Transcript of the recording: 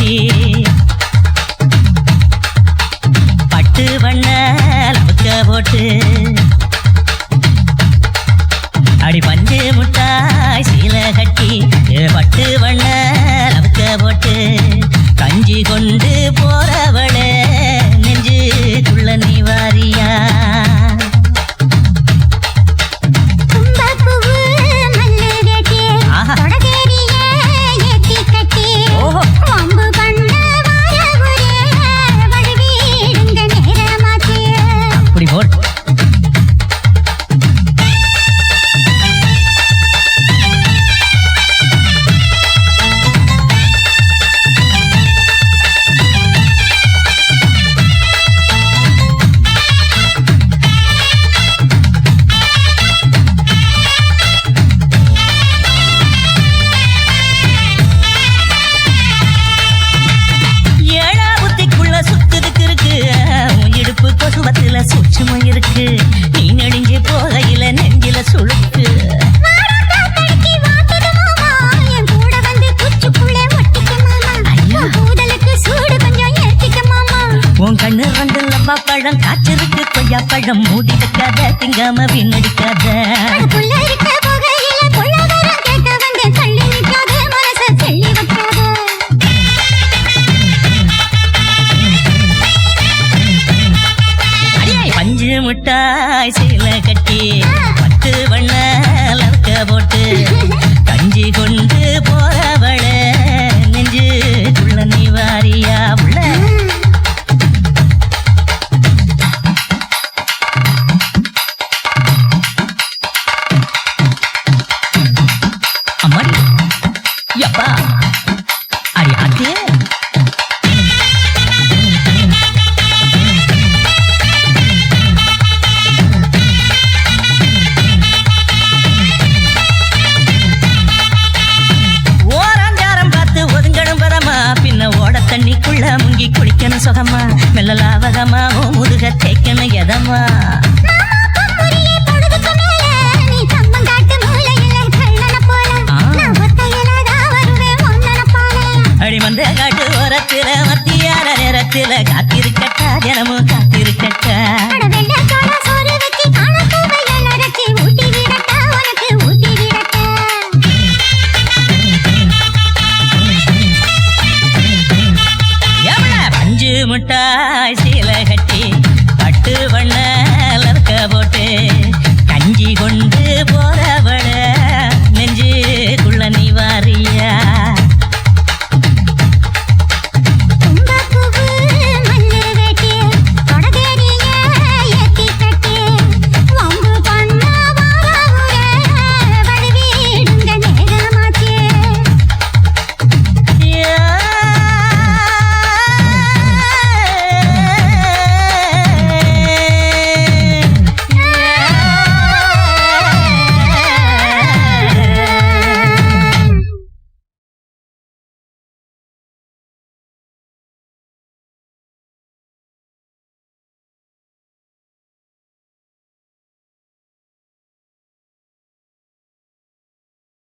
கட்டி பட்டு வண்ண லவுக்க போட்டு அடி பஞ்சு முட்டாய் சீலை கட்டி பட்டு வண்ண லவுக்க போட்டு கஞ்சி கொண்டு போறவளே நெஞ்சுக்குள்ள நீ வாரியா அப்படி போல் சூட்சமும் இருக்கு நீ நெடுஞ்சு போகையில நெஞ்சில சுழுக்கு உன் கண்ணு ரெண்டு லப்பா பழம் காய்ச்சிருக்கு கொய்யா பழம் மூடி வைக்காத திங்காம வீணடிக்காத பஞ்சு முட்டாய் சீலை கட்டி பட்டு வண்ண லவுக்க போட்டு கஞ்சி கொண்டு போறவள நெஞ்சுக்குள்ள நீ வாரியா உள்ள அம்மாடி யப்பா அடி அதே தண்ணிக்குள்ள முங்கி குளிக்கணும் சுகமா மெல்ல லாவகமா முதுக தேய்க்கணும் எதமா அடி வந்த காட்டு ஓரத்தில மத்தியான நேரத்தில காத்து